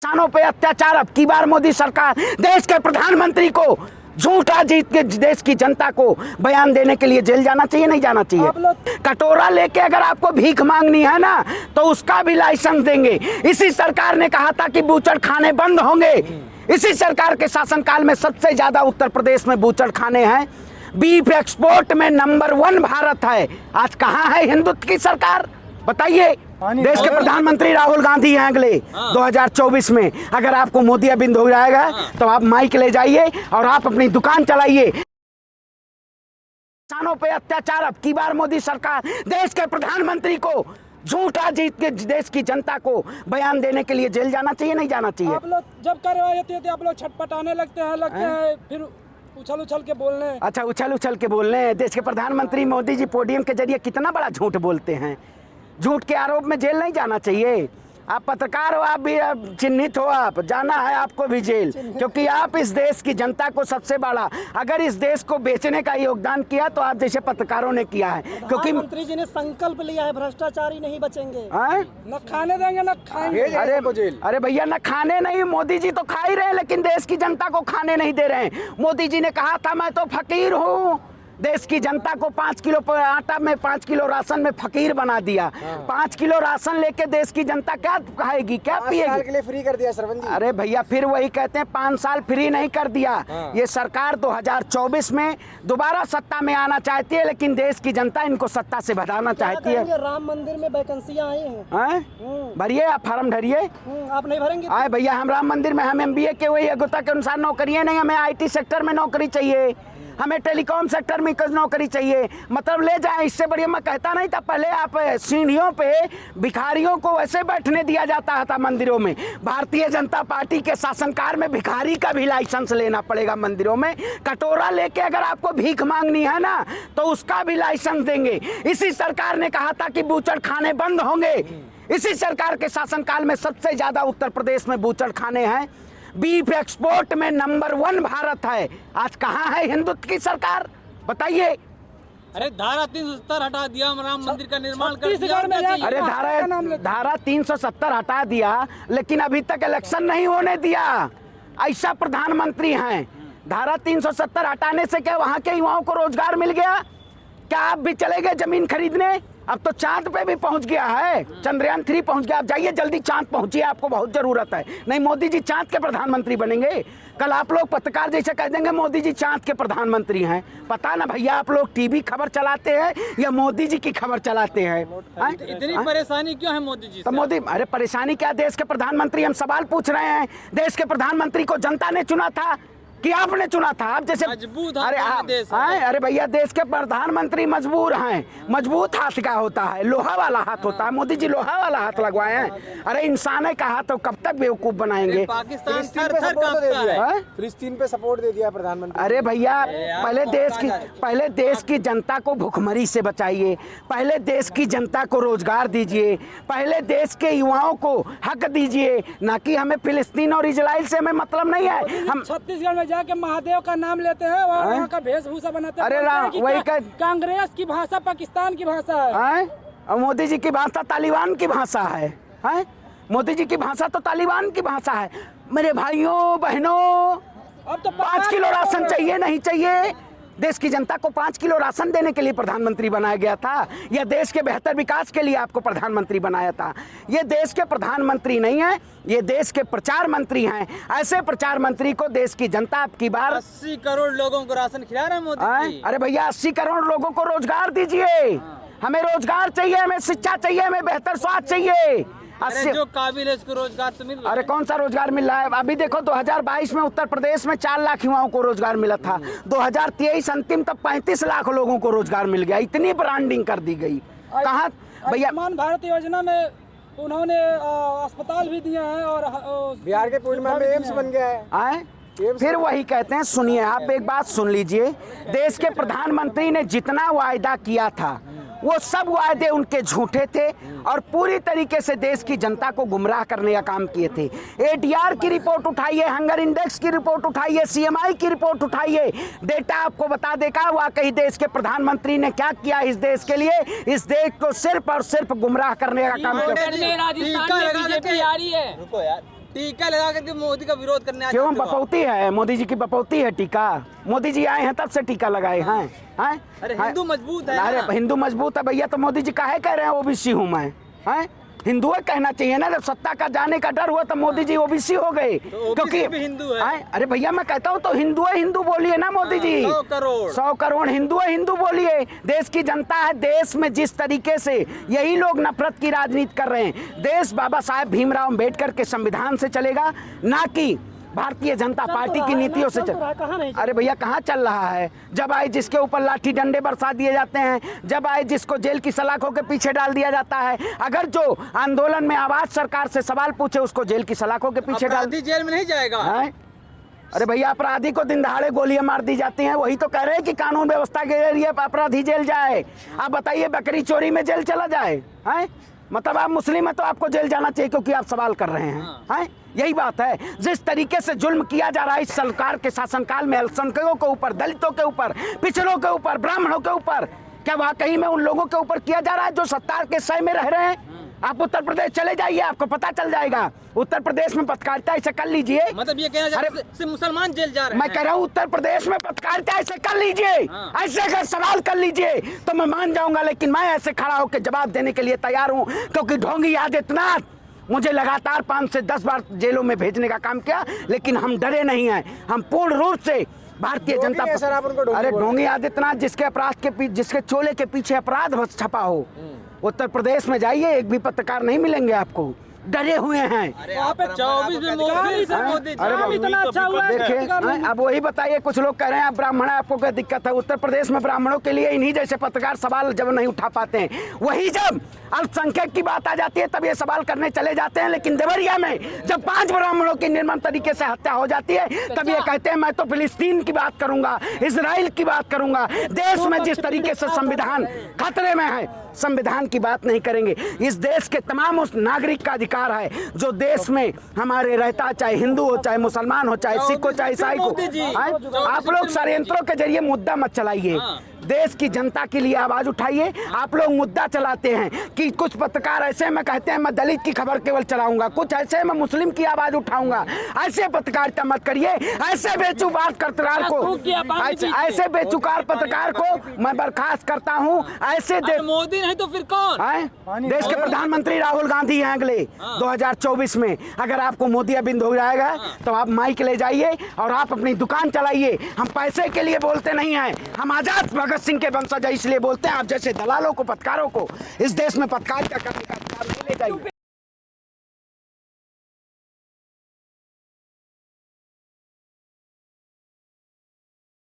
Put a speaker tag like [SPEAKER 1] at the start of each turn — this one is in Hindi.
[SPEAKER 1] किसानों पे अत्याचार। अब की बार मोदी सरकार देश के प्रधानमंत्री को झूठा जीत के देश की जनता को बयान देने के लिए जेल जाना चाहिए, नहीं जाना चाहिए? कटोरा लेके अगर आपको भीख मांगनी है ना तो उसका भी लाइसेंस देंगे। इसी सरकार ने कहा था कि बूचड़ खाने बंद होंगे। इसी सरकार के शासनकाल में सबसे ज्यादा उत्तर प्रदेश में बूचड़ खाने हैं। बीफ एक्सपोर्ट में नंबर 1 भारत है। आज कहां है हिंदुत्व की सरकार, बताइए? देश के प्रधानमंत्री राहुल गांधी हैं अगले 2024 में। अगर आपको मोदी अबिंद हो जाएगा तो आप माइक ले जाइए और आप अपनी दुकान चलाइए। किसानों पे अत्याचार। अब की बार मोदी सरकार देश के प्रधानमंत्री को झूठा जीत के देश की जनता को बयान देने के लिए जेल जाना चाहिए, नहीं जाना चाहिए?
[SPEAKER 2] आप लोग जब कार्रवाई होती है आप लोग छटपटाने लगते हैं फिर उछल उछल के बोलने।
[SPEAKER 1] अच्छा, उछल उछल के बोलने। देश के प्रधानमंत्री मोदी जी पोडियम के जरिए कितना बड़ा झूठ बोलते हैं। झूठ के आरोप में जेल नहीं जाना चाहिए। आप पत्रकार हो, आप भी चिन्हित हो, आप जाना है आपको भी जेल, क्योंकि आप इस देश की जनता को सबसे बड़ा, अगर इस देश को बेचने का योगदान किया तो आप जैसे पत्रकारों ने किया है। क्योंकि
[SPEAKER 3] मंत्री जी ने संकल्प लिया है भ्रष्टाचारी नहीं बचेंगे,
[SPEAKER 2] न खाने देंगे न खाएंगे।
[SPEAKER 1] अरे भैया, न खाने नहीं, मोदी जी तो खा ही रहे हैं लेकिन देश की जनता को खाने नहीं दे रहे हैं। मोदी जी ने कहा था मैं तो फकीर हूँ, देश की जनता को 5 किलो आटा में 5 किलो राशन में फकीर बना दिया। 5 किलो राशन लेके देश की जनता क्या खाएगी, क्या पिएगी?
[SPEAKER 4] 5 साल के लिए फ्री कर दिया सरपंच जी।
[SPEAKER 1] अरे भैया, फिर वही कहते हैं 5 साल फ्री नहीं कर दिया। ये सरकार 2024 में दोबारा सत्ता में आना चाहती है लेकिन देश की जनता इनको सत्ता से भगाना चाहती है।
[SPEAKER 3] राम मंदिर में वैकेंसियां आई हैं,
[SPEAKER 1] भरिए, आप फार्म भरिए।
[SPEAKER 3] आप नहीं भरेंगे?
[SPEAKER 1] आए भैया, हम राम मंदिर में, हम MBA के वही योग्यता के अनुसार नौकरियां नहीं, हमें IT सेक्टर में नौकरी चाहिए, हमें टेलीकॉम सेक्टर में नौकरी चाहिए। मतलब ले जाए, इससे बढ़िया मैं कहता नहीं था। पहले आप सीढ़ियों पे भिखारियों को ऐसे बैठने दिया जाता था मंदिरों में। भारतीय जनता पार्टी के शासनकाल में भिखारी का भी लाइसेंस लेना पड़ेगा मंदिरों में। कटोरा लेके अगर आपको भीख मांगनी है ना तो उसका भी लाइसेंस देंगे। इसी सरकार ने कहा था कि बूचड़ खाने बंद होंगे। इसी सरकार के शासनकाल में सबसे ज्यादा उत्तर प्रदेश में बूचड़ खाने हैं। बीफ एक्सपोर्ट में नंबर 1 भारत है। आज कहां है हिंदुत्व की सरकार, बताइए?
[SPEAKER 5] अरे धारा 370 हटा दिया, हम राम मंदिर का निर्माण कर दिया।
[SPEAKER 1] अरे धारा 370 हटा दिया लेकिन अभी तक इलेक्शन नहीं होने दिया। ऐसा प्रधानमंत्री हैं। धारा 370 हटाने से क्या वहां के युवाओं को रोजगार मिल गया? क्या आप भी चले गए जमीन खरीदने? अब तो चांद पे भी पहुंच गया है, चंद्रयान 3 पहुंच गया। आप जाइए जल्दी चांद पहुंचिए, आपको बहुत जरूरत है। नहीं, मोदी जी चांद के प्रधानमंत्री बनेंगे। कल आप लोग पत्रकार जैसे कह देंगे मोदी जी चांद के प्रधानमंत्री हैं। पता ना भैया, आप लोग टीवी खबर चलाते हैं या मोदी जी की खबर चलाते हैं?
[SPEAKER 5] इतनी परेशानी क्यों है मोदी जी?
[SPEAKER 1] तो मोदी, अरे परेशानी क्या, देश के प्रधानमंत्री, हम सवाल पूछ रहे हैं। देश के प्रधानमंत्री को जनता ने चुना था कि आपने चुना था? आप जैसे
[SPEAKER 5] मजबूत,
[SPEAKER 1] अरे भैया, देश के प्रधानमंत्री मजबूर हैं। मजबूत हाथ का होता है, लोहा वाला हाथ होता है। मोदी जी लोहा वाला हाथ लगवाए हैं। अरे इंसान का हाथ तो कब तक बेवकूफ बनाएंगे?
[SPEAKER 5] पाकिस्तान
[SPEAKER 4] फिलिस्तीन पे सपोर्ट दे दिया प्रधानमंत्री।
[SPEAKER 1] अरे भैया, पहले देश की जनता को भुखमरी से बचाइए, पहले देश की जनता को रोजगार दीजिए, पहले देश के युवाओं को हक दीजिए, ना कि हमें फिलिस्तीन और इजराइल से हमें मतलब नहीं है। हम
[SPEAKER 2] छत्तीसगढ़ में जाके महादेव का नाम लेते हैं और वहाँ का वेशभूषा बनाते हैं।
[SPEAKER 1] अरे राम, वही
[SPEAKER 2] कांग्रेस की भाषा पाकिस्तान की भाषा है।
[SPEAKER 1] और मोदी जी की भाषा तालिबान की भाषा है। मोदी जी की भाषा तो तालिबान की भाषा है। मेरे भाइयों बहनों,
[SPEAKER 2] अब तो
[SPEAKER 1] 5 किलो राशन चाहिए, नहीं चाहिए? देश की जनता को 5 किलो राशन देने के लिए प्रधानमंत्री बनाया गया था या देश के बेहतर विकास के लिए आपको प्रधानमंत्री बनाया था? ये देश के प्रधानमंत्री नहीं है, ये देश के प्रचार मंत्री हैं। ऐसे प्रचार मंत्री को देश की जनता अब की बार
[SPEAKER 5] 80 करोड़ लोगों को राशन खिला रहे हैं मोदी जी।
[SPEAKER 1] अरे भैया, 80 करोड़ लोगों को रोजगार दीजिए। हमें रोजगार चाहिए, हमें शिक्षा चाहिए, हमें बेहतर स्वास्थ्य चाहिए।
[SPEAKER 5] अरे जो काबिल है उसको रोजगार तो मिल रहा है।
[SPEAKER 1] अरे कौन सा रोजगार मिल रहा है? अभी देखो 2022 में उत्तर प्रदेश में 4 लाख युवाओं को रोजगार मिला था। 2023 अंतिम तक 35 लाख लोगों को रोजगार मिल गया। इतनी ब्रांडिंग कर दी गई। कहाँ भैया?
[SPEAKER 2] आयुष्मान भारत योजना में उन्होंने अस्पताल भी दिए हैं और
[SPEAKER 4] बिहार के पूर्णिमा में एम्स बन गया है।
[SPEAKER 1] फिर वही कहते हैं, सुनिए आप एक बात सुन लीजिए। देश के प्रधानमंत्री ने जितना वायदा किया था वो सब वायदे उनके झूठे थे और पूरी तरीके से देश की जनता को गुमराह करने का काम किए थे। ADR की रिपोर्ट उठाइए, हंगर इंडेक्स की रिपोर्ट उठाइए, CMI की रिपोर्ट उठाइए, डेटा आपको बता देगा वाकई देश के प्रधानमंत्री ने क्या किया इस देश के लिए। इस देश को सिर्फ और सिर्फ गुमराह करने का काम किया।
[SPEAKER 5] रुको यार, टीका लगा करके मोदी का विरोध करने आ
[SPEAKER 1] क्यों
[SPEAKER 5] जाते हो आप।
[SPEAKER 1] बपौती है? मोदी जी की बपौती है टीका? मोदी जी आए हैं तब से टीका लगाए हैं। हैं?
[SPEAKER 5] अरे
[SPEAKER 1] हैं?
[SPEAKER 5] हिंदू मजबूत है
[SPEAKER 1] अरे
[SPEAKER 5] ना।
[SPEAKER 1] हिंदू मजबूत है भैया, तो मोदी जी काहे कह रहे हैं ओबीसी हूँ मैं? हैं? हिंदू है कहना चाहिए ना। जब सत्ता का जाने का डर हुआ तो मोदी जी ओबीसी हो गए,
[SPEAKER 5] OBC भी हिंदू है।
[SPEAKER 1] हैं? अरे भैया मैं कहता हूँ तो हिंदू है, हिंदू बोलिए ना मोदी जी।
[SPEAKER 5] 100 करोड़
[SPEAKER 1] 100 करोड़ हिंदू है, हिंदू बोलिए। देश की जनता है, देश में जिस तरीके से यही लोग नफरत की राजनीति कर रहे हैं, देश बाबा साहेब भीमराव अम्बेडकर के संविधान से चलेगा, ना कि भारतीय जनता पार्टी की नीतियों से
[SPEAKER 3] कहाँ नहीं
[SPEAKER 1] अरे भैया कहाँ चल रहा है? जब आए जिसके ऊपर लाठी डंडे बरसा दिए जाते हैं, जब आए जिसको जेल की सलाखों के पीछे डाल दिया जाता है। अगर जो आंदोलन में आवाज सरकार से सवाल पूछे उसको जेल की सलाखों के पीछे डाल।
[SPEAKER 5] अपराधी जेल में नहीं जाएगा।
[SPEAKER 1] हैं? अरे भैया अपराधी को दिन दहाड़े गोलियां मार दी जाती हैं, वही तो कह रहे हैं कि कानून व्यवस्था के जरिए अपराधी जेल जाए। आप बताइए बकरी चोरी में जेल चला जाए? हैं? मतलब आप मुस्लिम है तो आपको जेल जाना चाहिए क्योंकि आप सवाल कर रहे हैं। हैं? यही बात है। जिस तरीके से जुल्म किया जा रहा है इस सरकार के शासनकाल में अल्पसंख्यकों के ऊपर, दलितों के ऊपर, पिछड़ों के ऊपर, ब्राह्मणों के ऊपर, क्या वाकई में उन लोगों के ऊपर किया जा रहा है जो सत्ता के सह में रह रहे हैं? आप उत्तर प्रदेश चले जाइए, आपको पता चल जाएगा। उत्तर प्रदेश में पत्रकारिता ऐसे कर लीजिए।
[SPEAKER 5] मतलब ये कहना चाहते हैं सिर्फ मुसलमान जेल जा रहे हैं।
[SPEAKER 1] मैं कह रहा हूँ उत्तर प्रदेश में पत्रकारिता ऐसे कर लीजिए, ऐसे अगर सवाल कर लीजिए तो मैं मान जाऊंगा, लेकिन मैं ऐसे खड़ा होकर जवाब देने के लिए तैयार हूँ क्योंकि ढोंगी आदित्यनाथ मुझे लगातार 5 से 10 बार जेलों में भेजने का काम किया, लेकिन हम डरे नहीं हैं। हम पूर्ण रूप से भारतीय जनता अरे ढोंगी आदित्यनाथ जिसके अपराध के जिसके चोले के पीछे अपराध बस छपा हो, उत्तर प्रदेश में जाइए एक भी पत्रकार नहीं मिलेंगे आपको, डरे हुए हैं।
[SPEAKER 5] वहाँ पे 24 में मोदी से मोदी
[SPEAKER 1] अरे
[SPEAKER 3] इतना अच्छा हुआ है।
[SPEAKER 1] देखिए अब वही बताइए, कुछ लोग कह रहे हैं आप ब्राह्मण हैं, आपको क्या दिक्कत है? उत्तर प्रदेश में ब्राह्मणों के लिए इन्हीं जैसे पत्रकार सवाल जब नहीं उठा पाते हैं, वही जब अल्पसंख्यक की बात आ जाती है तब ये सवाल करने चले जाते हैं। लेकिन देवरिया में जब 5 ब्राह्मणों की निर्मम तरीके से हत्या हो जाती है तब ये कहते हैं मैं तो फिलिस्तीन की बात करूंगा, इजराइल की बात करूंगा। देश में जिस तरीके से संविधान खतरे में है, संविधान की बात नहीं करेंगे। इस देश के तमाम उस नागरिक का अधिकार है जो देश में हमारे रहता, चाहे हिंदू हो, चाहे मुसलमान हो, चाहे सिख हो, चाहे ईसाई हो। आप लोग षड्यंत्रों के जरिए मुद्दा मत चलाइए, देश की जनता के लिए आवाज उठाइए। आप लोग मुद्दा चलाते हैं कि कुछ पत्रकार ऐसे में कहते हैं मैं दलित की खबर केवल चलाऊंगा, कुछ ऐसे मैं मुस्लिम की आवाज उठाऊंगा। ऐसे पत्रकारिता मत करिए। ऐसे बेचुकान पत्रकार को ऐसे बेचुकान पत्रकार को मैं बर्खास्त करता हूं। ऐसे
[SPEAKER 5] मोदी नहीं तो फिर कौन
[SPEAKER 1] है? देश के प्रधानमंत्री राहुल गांधी हैं अगले 2024 में। अगर आपको मोदी अबिंद हो जाएगा तो आप माइक ले जाइए और आप अपनी दुकान चलाइए। हम पैसे के लिए बोलते नहीं हैं, हम आजाद भगत सिंह के वंशज इसलिए बोलते हैं। आप जैसे दलालों को, पत्रकारों को इस देश में पत्रकारिता करने का अधिकार नहीं ले जाइए।